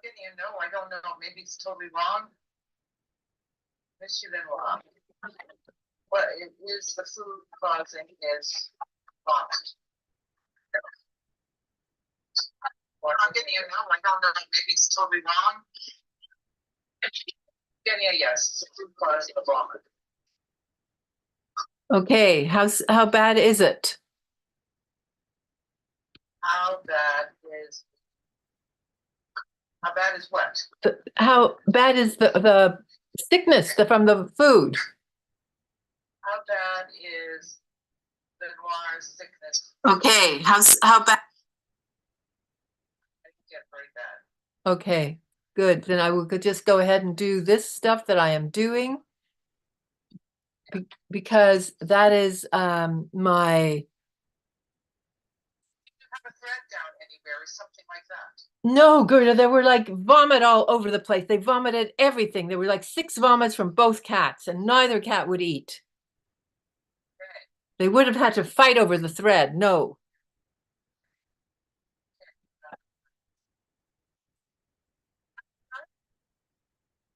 getting a no. I don't know. Maybe it's totally wrong. Michigan law. What it is the food causing is vomit. Well, I'm getting a no. I don't know. Maybe it's totally wrong. Getting a yes. It's a food cause of vomit. Okay, how bad is it? How bad is what? How bad is the sickness from the food? How bad is the noir sickness? Okay, how bad? I think get very bad. Okay, good. Then I will just go ahead and do this stuff that I am doing because that is my. You have a thread down anywhere or something like that. No, Gerda, there were like vomit all over the place. They vomited everything. There were like 6 vomits from both cats, and neither cat would eat. Okay. They would have had to fight over the thread. No.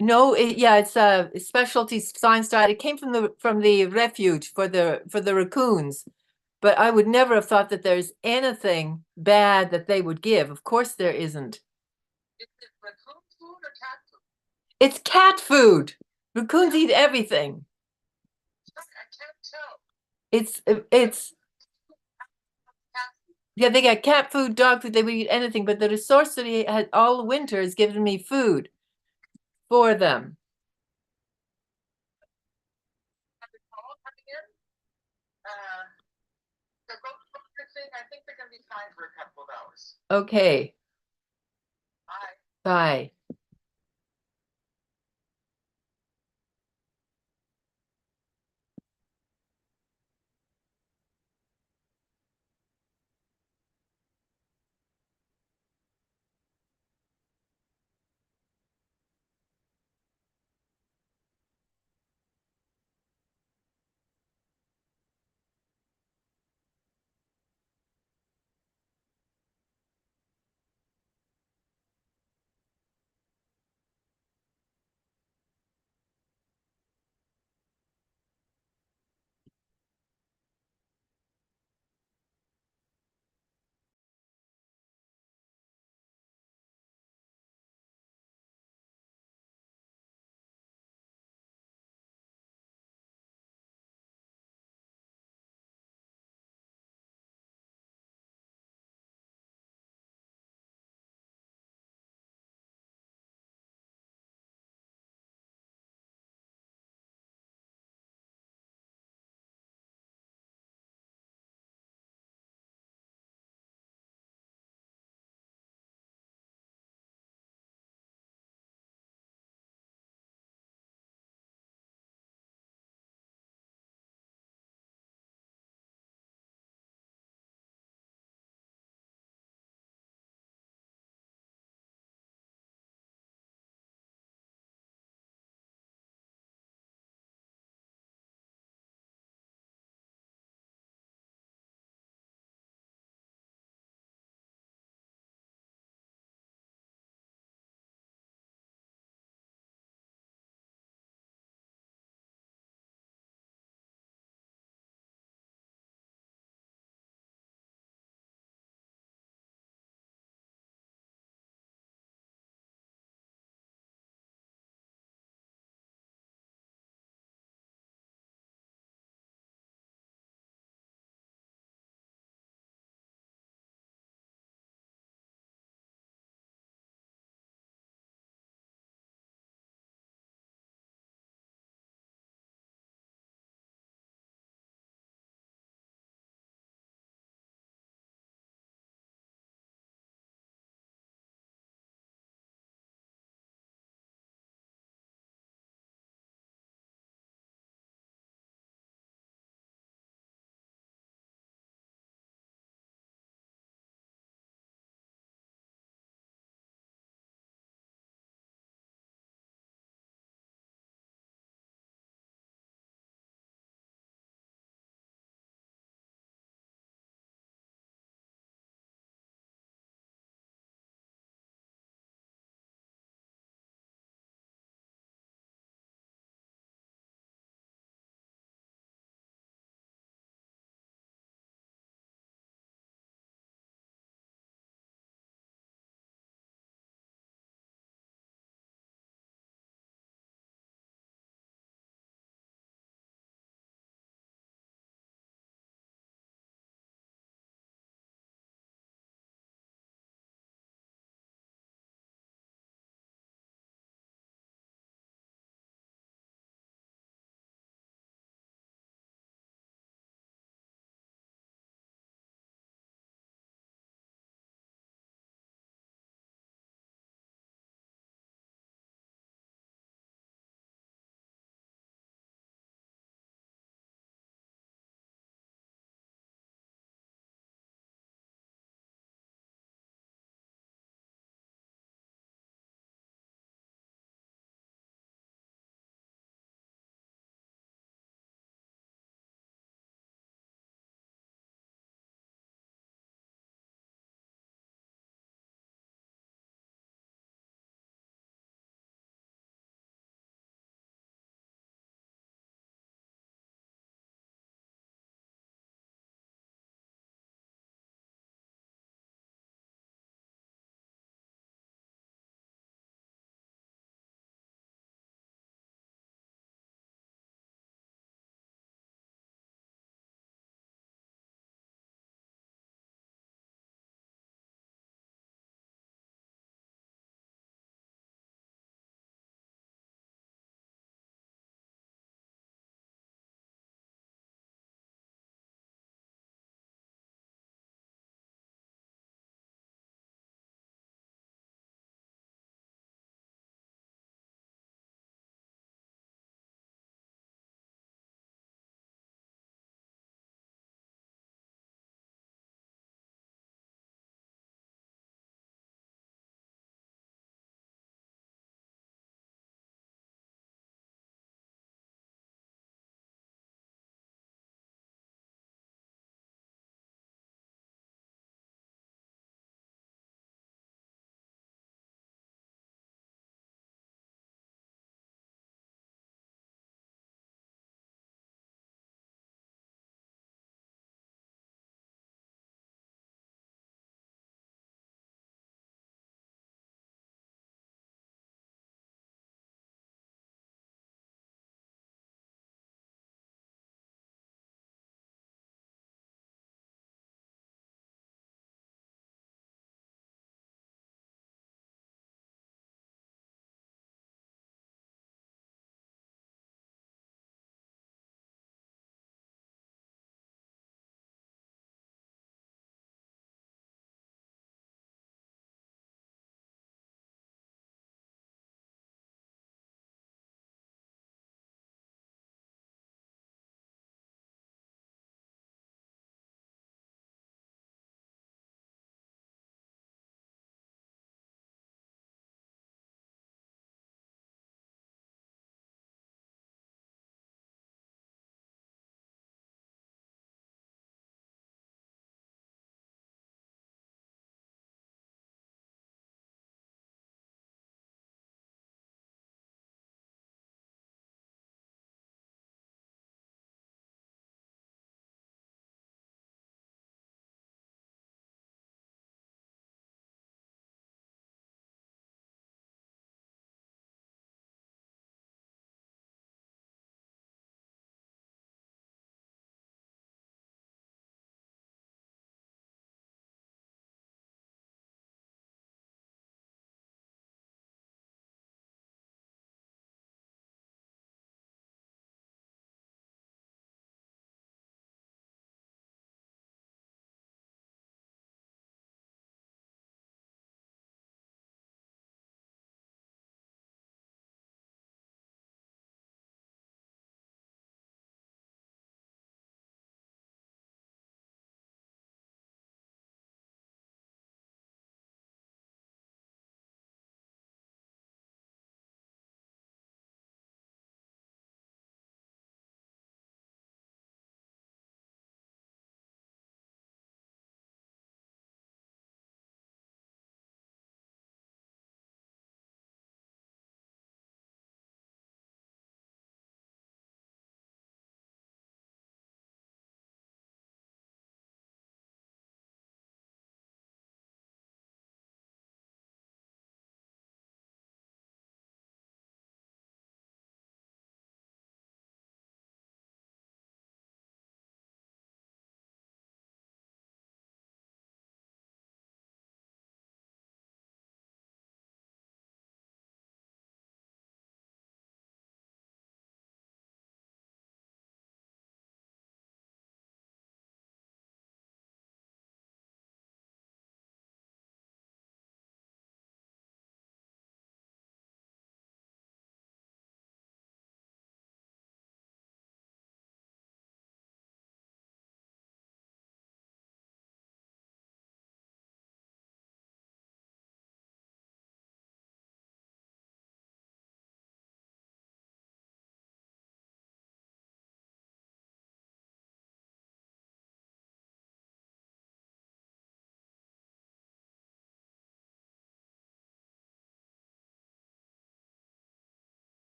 No, yeah, it's a specialty science diet. It came from the refuge for the raccoons. But I would never have thought that there's anything bad that they would give. Of course there isn't. Is it raccoon food or cat food? It's cat food. Raccoons eat everything. I can't tell. It's yeah, they got cat food, dog food, they would eat anything, but the resource that he had all winter has given me food for them. I think they're going to be fine for a couple of hours. Okay. Bye. Bye.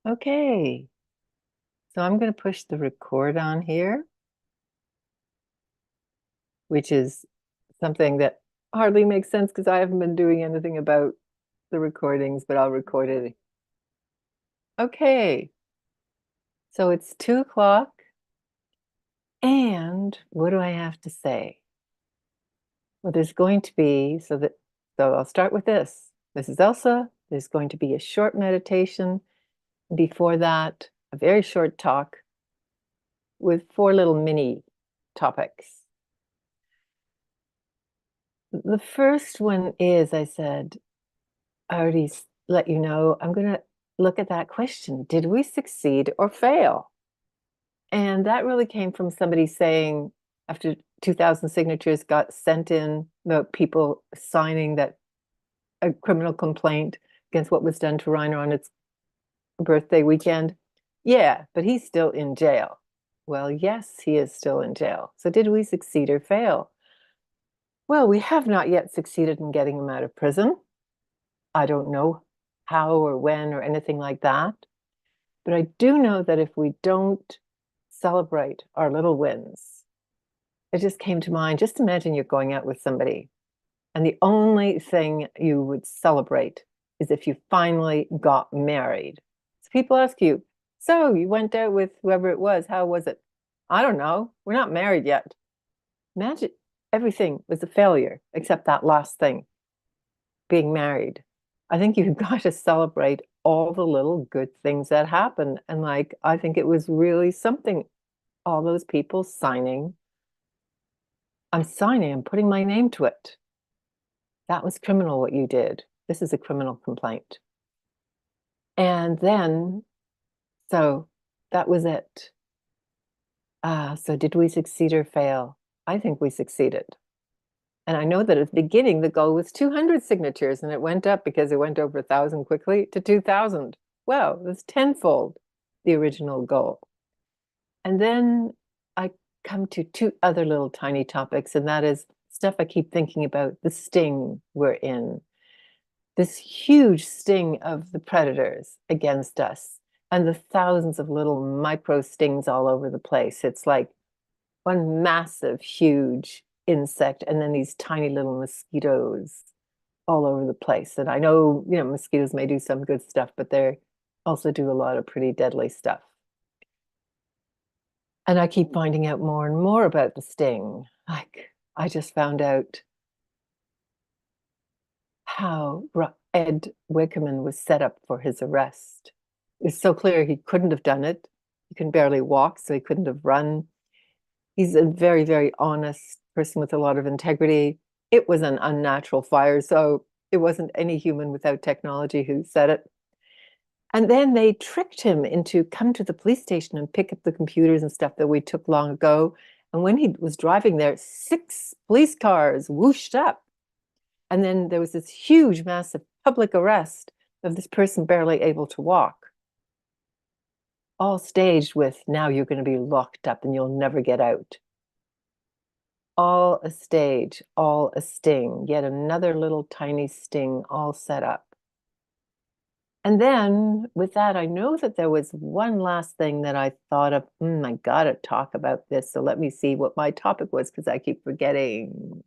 Okay. So I'm going to push the record on here, which is something that hardly makes sense because I haven't been doing anything about the recordings, but I'll record it. Okay. So it's 2 o'clock. And what do I have to say? Well, there's going to be, so I'll start with this. This is Elsa. There's going to be a short meditation. Before that, a very short talk with 4 little mini topics. The first one is, I said, I already let you know, I'm going to look at that question. Did we succeed or fail? And that really came from somebody saying, after 2,000 signatures got sent in, about people signing that a criminal complaint against what was done to Reiner on its birthday weekend. Yeah, but he's still in jail. Well, yes, he is still in jail. So did we succeed or fail? Well, we have not yet succeeded in getting him out of prison. I don't know how or when or anything like that. But I do know that if we don't celebrate our little wins, it just came to mind. Just imagine you're going out with somebody, and the only thing you would celebrate is if you finally got married. So people ask you, so you went out with whoever it was, how was it? I don't know. We're not married yet. Imagine everything was a failure except that last thing, being married. I think you've got to celebrate all the little good things that happen. And like, I think it was really something, all those people signing. I'm putting my name to it. That was criminal what you did. This is a criminal complaint. And then, so that was it. So did we succeed or fail? I think we succeeded. And I know that at the beginning, the goal was 200 signatures, and it went up because it went over 1,000 quickly to 2,000. Well, it was tenfold the original goal. And then I come to 2 other little tiny topics, and that is stuff I keep thinking about, the sting we're in, this huge sting of the predators against us, and the thousands of little micro stings all over the place. It's like one massive, huge insect, and then these tiny little mosquitoes all over the place. And I know, mosquitoes may do some good stuff, but they also do a lot of pretty deadly stuff. And I keep finding out more and more about the sting. Like, I just found out how Ed Wickerman was set up for his arrest. It's so clear he couldn't have done it. He can barely walk, so he couldn't have run. He's a very, very honest person with a lot of integrity. It was an unnatural fire, so it wasn't any human without technology who set it. And then they tricked him into come to the police station and pick up the computers and stuff that we took long ago. And when he was driving there, 6 police cars whooshed up. And then there was this huge, massive public arrest of this person barely able to walk. All staged with, now you're going to be locked up and you'll never get out. All a stage, all a sting, yet another little tiny sting all set up. And then with that, I know that there was one last thing that I thought of, I gotta talk about this. So let me see what my topic was because I keep forgetting.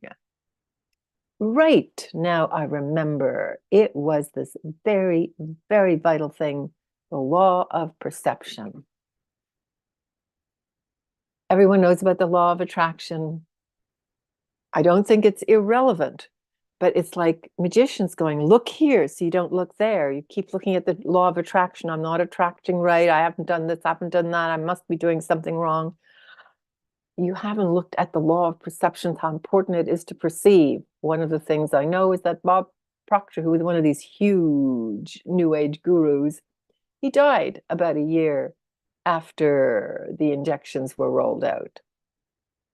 Right, now I remember it was this very, very vital thing, the law of perception. Everyone knows about the law of attraction. I don't think it's irrelevant, but it's like magicians going, look here, so you don't look there. You keep looking at the law of attraction. I'm not attracting right. I haven't done this, haven't done that. I must be doing something wrong. You haven't looked at the law of perception, how important it is to perceive. One of the things I know is that Bob Proctor, who was one of these huge New Age gurus, he died about a year after the injections were rolled out.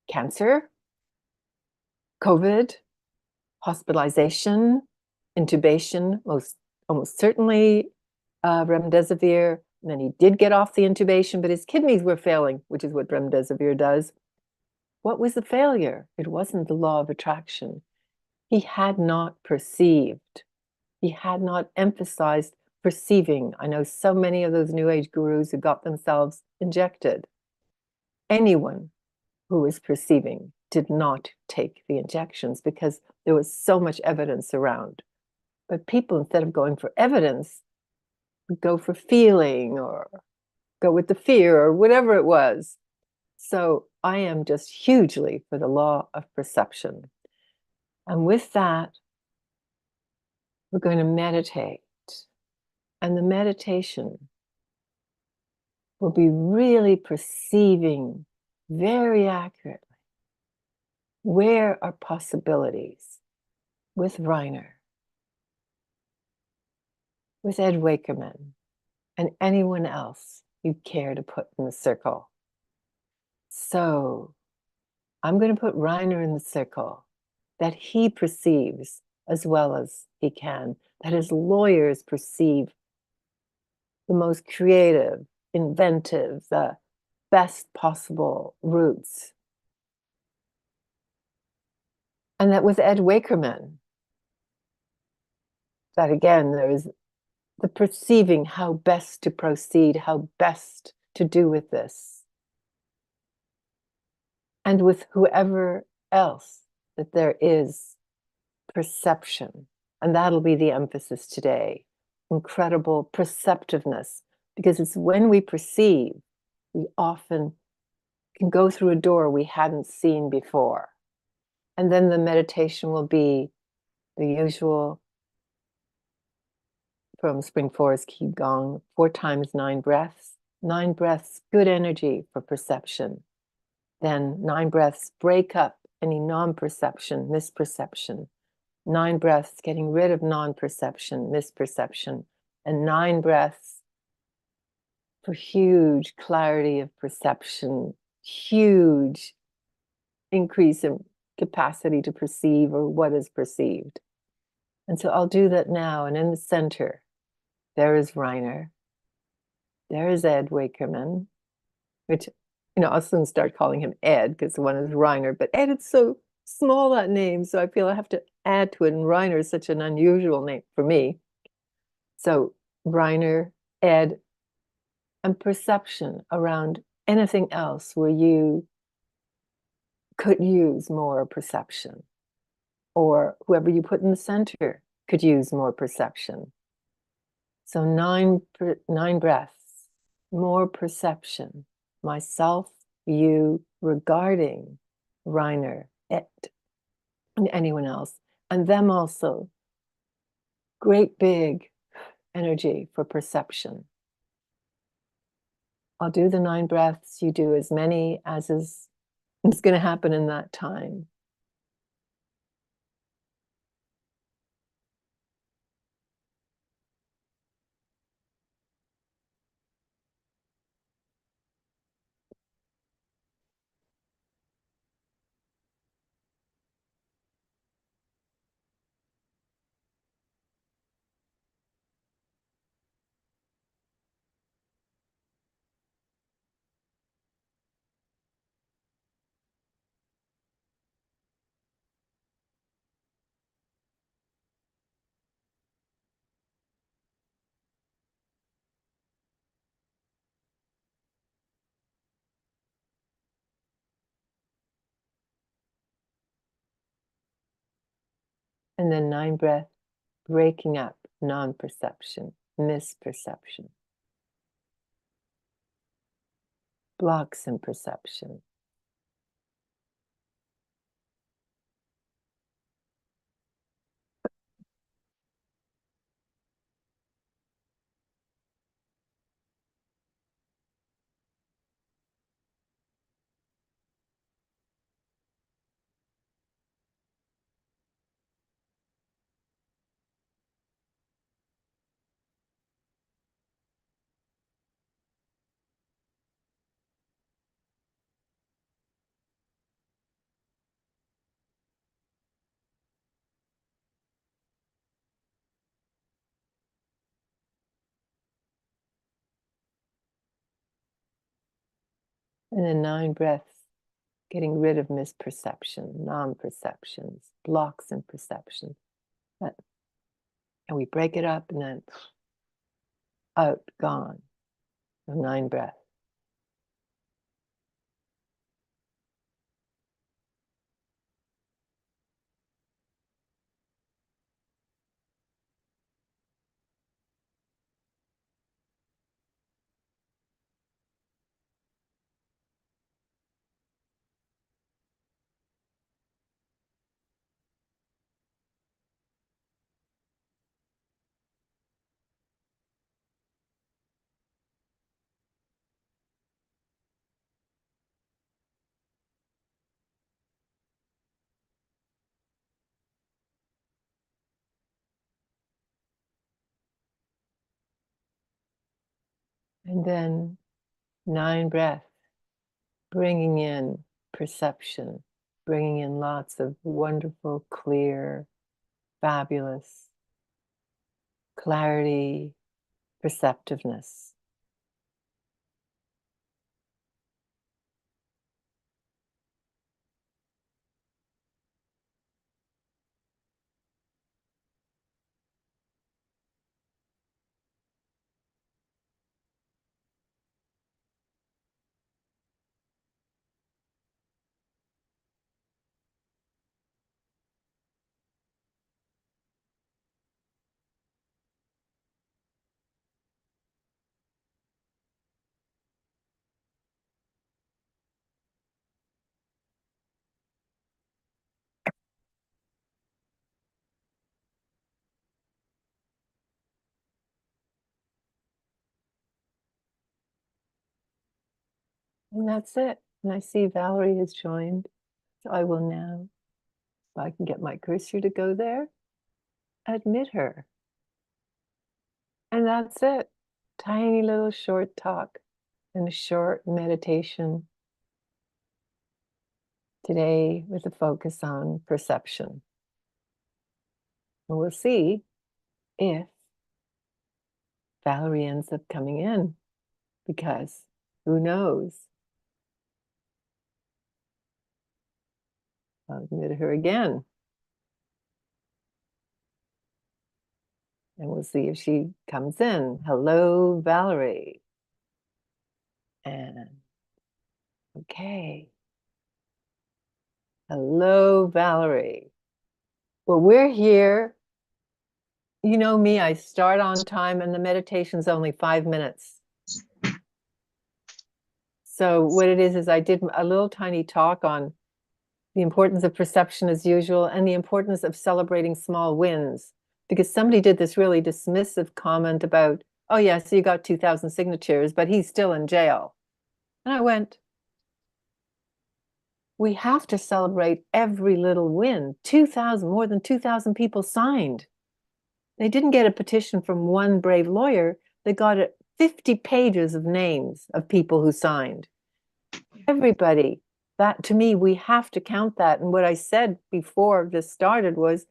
Cancer, COVID, hospitalization, intubation, almost certainly remdesivir. And then he did get off the intubation, but his kidneys were failing, which is what remdesivir does. What was the failure? It wasn't the law of attraction. He had not perceived. He had not emphasized perceiving. I know so many of those New Age gurus who got themselves injected. Anyone who was perceiving did not take the injections because there was so much evidence around. But people, instead of going for evidence, would go for feeling or go with the fear or whatever it was. So I am just hugely for the law of perception. And with that, we're going to meditate. And the meditation will be really perceiving very accurately where are possibilities with Reiner, with Ed Wakerman, and anyone else you care to put in the circle. So I'm going to put Reiner in the circle that he perceives as well as he can, that his lawyers perceive the most creative, inventive, the best possible routes. And that with Ed Wakerman, that again, there is the perceiving how best to proceed, how best to do with this. And with whoever else, that there is perception. And that'll be the emphasis today. Incredible perceptiveness, because it's when we perceive, we often can go through a door we hadn't seen before. And then the meditation will be the usual from Spring Forest Qigong, 4 times 9 breaths. 9 breaths, good energy for perception. Then 9 breaths, break up any non-perception, misperception. 9 breaths, getting rid of non-perception, misperception. And 9 breaths for huge clarity of perception, huge increase in capacity to perceive or what is perceived. And so I'll do that now. And in the center, there is Reiner. There is Ed Wakerman, which, I'll soon start calling him Ed because the one is Reiner. But Ed, it's so small, that name. So I feel I have to add to it. And Reiner is such an unusual name for me. So Reiner, Ed, and perception around anything else where you could use more perception, or whoever you put in the center could use more perception. So 9 breaths, more perception, myself, you, regarding Reiner, it, and anyone else, and them also. Great big energy for perception. I'll do the 9 breaths. You do as many as is going to happen in that time. And then 9 breaths, breaking up non-perception, misperception, blocks in perception. And then 9 breaths, getting rid of misperception, non-perceptions, blocks in perception. And we break it up and then out, gone. 9 breaths. And then 9 breaths, bringing in perception, bringing in lots of wonderful, clear, fabulous clarity, perceptiveness. And that's it. And I see Valerie has joined. So I will now, if I can get my cursor to go there, admit her. And that's it. Tiny little short talk and a short meditation today with a focus on perception. And we'll see if Valerie ends up coming in, because who knows? I'll admit her again. And we'll see if she comes in. Hello, Valerie. And okay. Hello, Valerie. Well, we're here. You know me, I start on time and the meditation's only 5 minutes. So what it is I did a little tiny talk on the importance of perception as usual and the importance of celebrating small wins. Because somebody did this really dismissive comment about, oh yeah, so you got 2,000 signatures, but he's still in jail. And I went, we have to celebrate every little win. 2,000, more than 2,000 people signed. They didn't get a petition from one brave lawyer. They got 50 pages of names of people who signed. Everybody. That, to me, we have to count that. And what I said before this started was,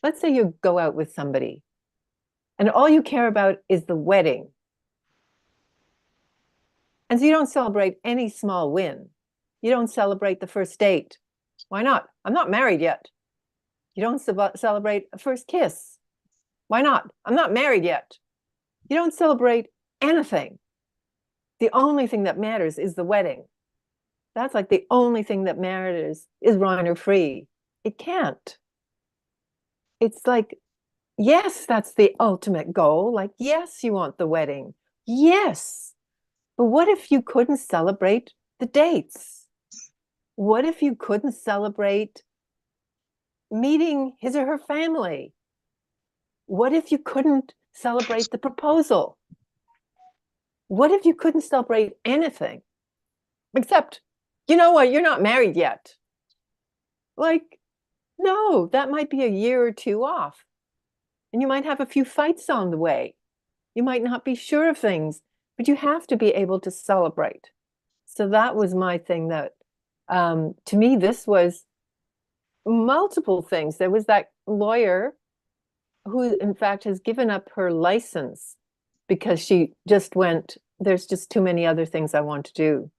let's say you go out with somebody and all you care about is the wedding. And so you don't celebrate any small win. You don't celebrate the first date. Why not? I'm not married yet. You don't celebrate a first kiss. Why not? I'm not married yet. You don't celebrate anything. The only thing that matters is the wedding. That's like the only thing that matters. Is Reiner free? It can't. It's like, yes, that's the ultimate goal. Like, yes, you want the wedding. Yes. But what if you couldn't celebrate the dates? What if you couldn't celebrate meeting his or her family? What if you couldn't celebrate the proposal? What if you couldn't celebrate anything? Except, you know what, you're not married yet. Like, no, that might be a year or two off. And you might have a few fights on the way. You might not be sure of things, but you have to be able to celebrate. So that was my thing that, to me, this was multiple things. There was that lawyer who, in fact, has given up her license because she just went, there's just too many other things I want to do.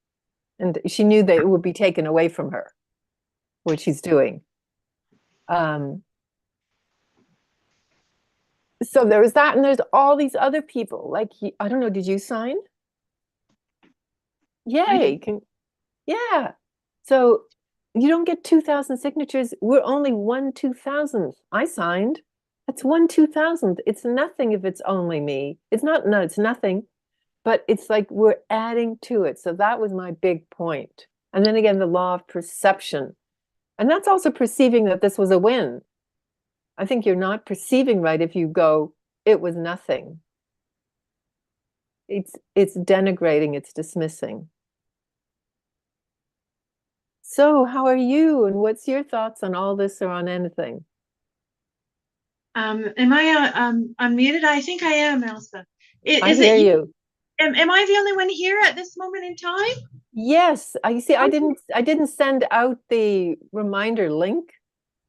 And she knew that it would be taken away from her, what she's doing. So there was that, and there's all these other people. Like I don't know, did you sign? I did. Yay! Yeah. So you don't get 2,000 signatures. We're only 1/2000th. I signed. That's 1/2000th. It's nothing if it's only me. It's not, no, it's nothing, but it's like we're adding to it. So that was my big point. And then again, the law of perception. And that's also perceiving that this was a win. I think you're not perceiving right if you go, it was nothing. It's denigrating, it's dismissing. So, how are you, and what's your thoughts on all this or on anything? Am I unmuted? I think I am, Elsa. I Is it hear you? you. Am I the only one here at this moment in time? Yes, I see. I Okay. didn't send out the reminder link.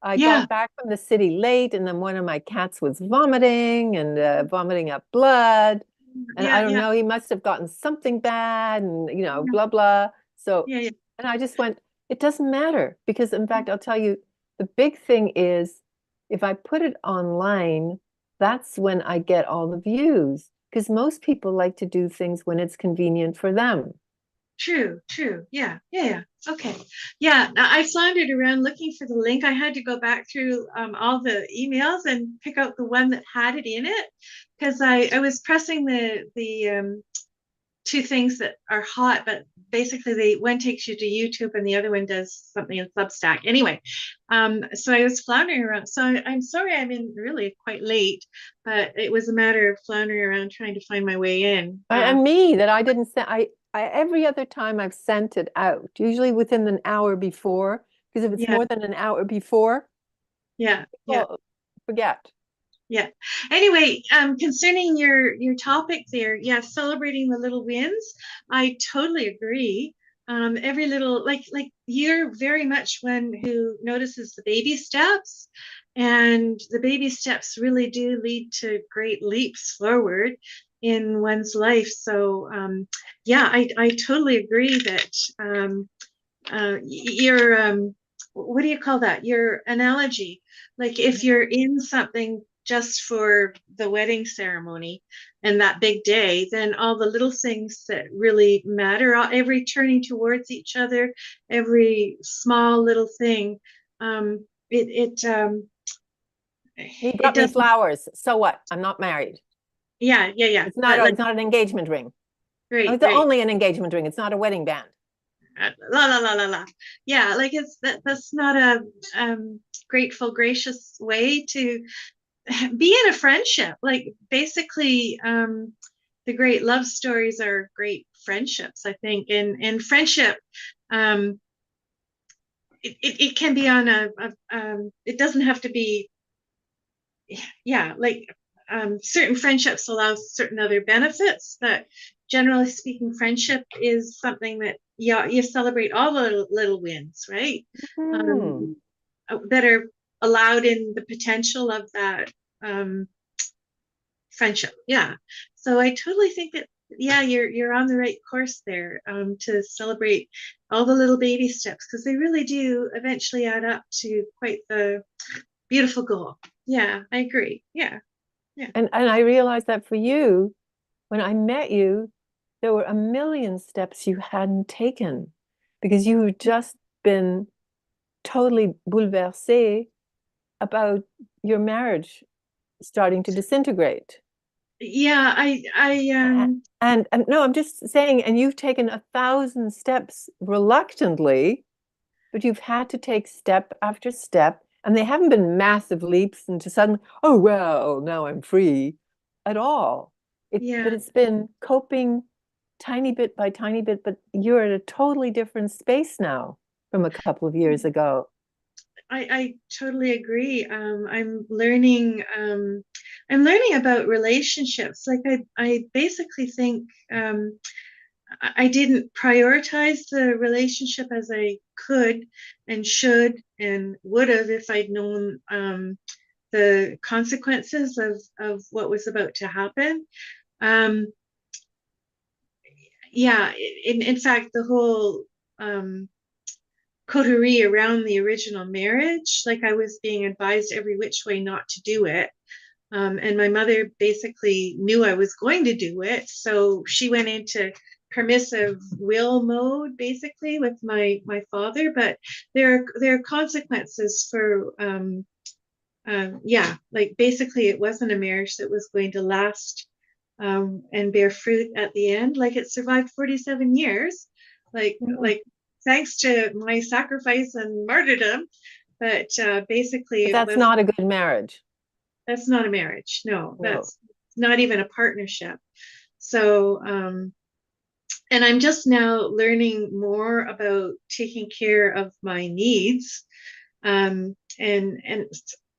I Yeah, got back from the city late, and then one of my cats was vomiting and vomiting up blood. And I yeah, don't yeah, know, he must have gotten something bad and, yeah, blah, blah. So, yeah, and I just went, it doesn't matter because, in fact, I'll tell you, the big thing is if I put it online, that's when I get all the views because most people like to do things when it's convenient for them. true, true. Yeah, yeah, yeah. Okay. Yeah, I floundered around looking for the link. I had to go back through all the emails and pick out the one that had it in it because I was pressing the two things that are hot, but basically the one takes you to YouTube and the other one does something in Substack. Anyway, so I was floundering around. So I'm sorry I'm in really quite late, but it was a matter of floundering around trying to find my way in. And me that I didn't send, every other time I've sent it out, usually within an hour before, because if it's Yeah, more than an hour before, yeah, yeah. people forget. Yeah. Anyway, concerning your topic there, yeah, celebrating the little wins, I totally agree. Every little like you're very much one who notices the baby steps, and the baby steps really do lead to great leaps forward in one's life. So yeah, I totally agree that your what do you call that? Your analogy, like if you're in something just for the wedding ceremony and that big day, then all the little things that really matter, every turning towards each other, every small little thing, it He it brought me doesn't. flowers. So what? I'm not married. Yeah, yeah, yeah. It's Like not an engagement ring. Oh, great, it's great. only an engagement ring. It's not a wedding band. La la la la la. Yeah, like that's not a grateful, gracious way to be in a friendship. Like basically, the great love stories are great friendships, I think. And friendship, um, it can be on it doesn't have to be, yeah, like certain friendships allow certain other benefits, but generally speaking, friendship is something that, yeah, you celebrate all the little wins, right? Hmm. Um, that are allowed in the potential of that um, friendship. Yeah. So I totally think that, yeah, you're on the right course there, to celebrate all the little baby steps because they really do eventually add up to quite the beautiful goal. Yeah, I agree. Yeah, yeah, And I realized that for you, when I met you, there were a million steps you hadn't taken because you had just been totally bouleversé about your marriage starting to disintegrate. yeah. And no, I'm just saying, and you've taken 1,000 steps reluctantly, but you've had to take step after step, and they haven't been massive leaps into suddenly, oh well, now I'm free at all. But Yeah. it's been coping tiny bit by tiny bit, but you're at a totally different space now from a couple of years ago. I totally agree. I'm learning about relationships. Like I basically think I didn't prioritize the relationship as I could and should and would have if I'd known the consequences of what was about to happen. Um, yeah, in fact, the whole coterie around the original marriage, like I was being advised every which way not to do it. And my mother basically knew I was going to do it, so she went into permissive will mode basically with my father. But there are consequences for yeah, like basically it wasn't a marriage that was going to last and bear fruit at the end. Like it survived 47 years, like thanks to my sacrifice and martyrdom. But basically But it that's was not a good marriage. that's not a marriage. No, No. that's not even a partnership. So and I'm just now learning more about taking care of my needs. And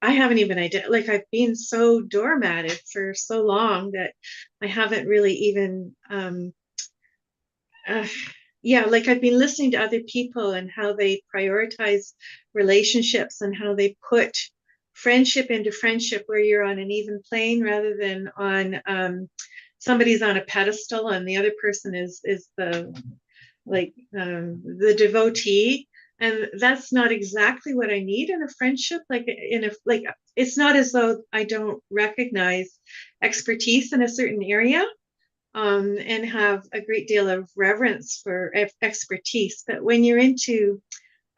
I haven't even like I've been so doormatted for so long that I haven't really even uh, yeah, like I've been listening to other people and how they prioritize relationships and how they put friendship into friendship where you're on an even plane rather than on somebody's on a pedestal and the other person is the devotee. And that's not exactly what I need in a friendship. Like it's not as though I don't recognize expertise in a certain area and have a great deal of reverence for expertise. But when you're into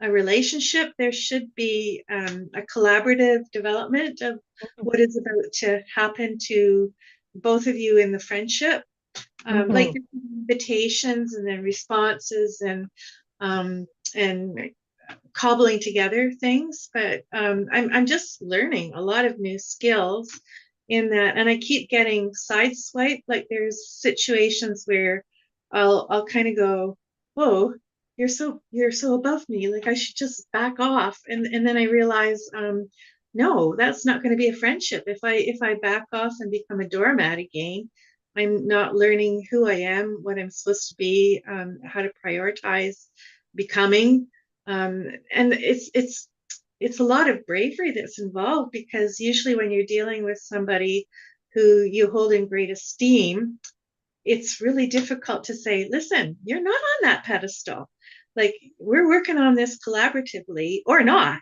a relationship, there should be a collaborative development of what is about to happen to both of you in the friendship. Like invitations and then responses um, and cobbling together things. But I'm just learning a lot of new skills in that, and I keep getting sideswiped. Like there's situations where I'll kind of go, "Whoa, you're so above me. Like I should just back off." And then I realize, no, that's not going to be a friendship. If I back off and become a doormat again, I'm not learning who I am, what I'm supposed to be, how to prioritize becoming. And it's a lot of bravery that's involved because usually when you're dealing with somebody who you hold in great esteem, it's really difficult to say, listen, you're not on that pedestal. Like we're working on this collaboratively or not.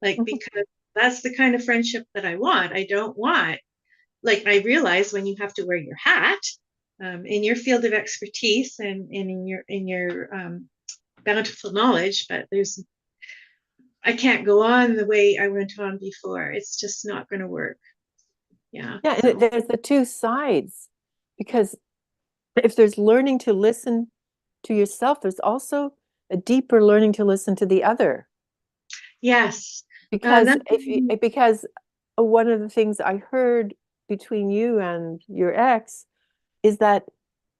Like because that's the kind of friendship that I want. I don't want, like I realize when you have to wear your hat in your field of expertise and in your bountiful knowledge, but I can't go on the way I went on before. It's just not going to work. Yeah. Yeah, and So there's the two sides because if there's learning to listen to yourself, there's also a deeper learning to listen to the other. yes, Because that's because one of the things I heard between you and your ex is that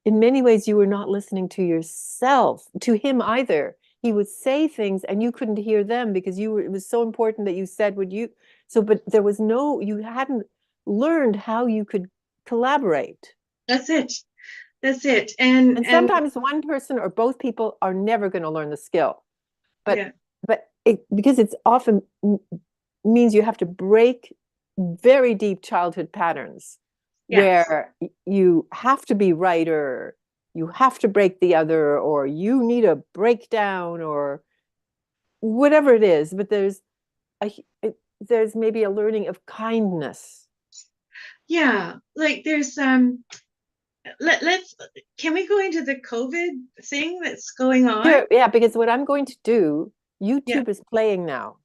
in many ways you were not listening to yourself, to him either. He would say things and you couldn't hear them because it was so important that you said what you, so, but there was you hadn't learned how you could collaborate. that's it. That's it. And And sometimes one person or both people are never going to learn the skill. yeah, But because it's often means you have to break very deep childhood patterns yes. where you have to be right or you have to break the other or you need a breakdown or whatever it is. But there's maybe a learning of kindness. Yeah. Like there's let's can we go into the COVID thing that's going on? Sure, yeah, because what I'm going to do, Yeah. YouTube is playing now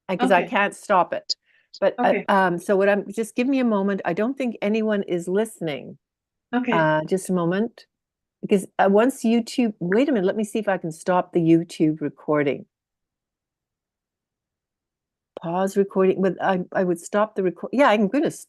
because I Okay. can't stop it. But Okay. so what I'm just give me a moment. I don't think anyone is listening. Okay. Just a moment. Because once YouTube, wait a minute, let me see if I can stop the YouTube recording. Pause recording, but I would stop the record. Yeah, I'm going to stop.